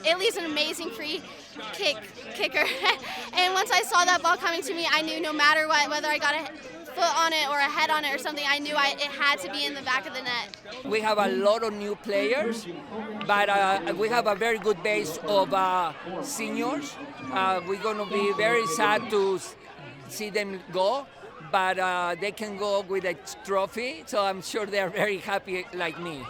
Italy's an amazing free kicker. And once I saw that ball coming to me, I knew no matter what, whether I got a foot on it or a head on it or something, I knew it had to be in the back of the net. We have a lot of new players, but we have a very good base of seniors. We're going to be very sad to see them go, but they can go with a trophy, so I'm sure they're very happy like me.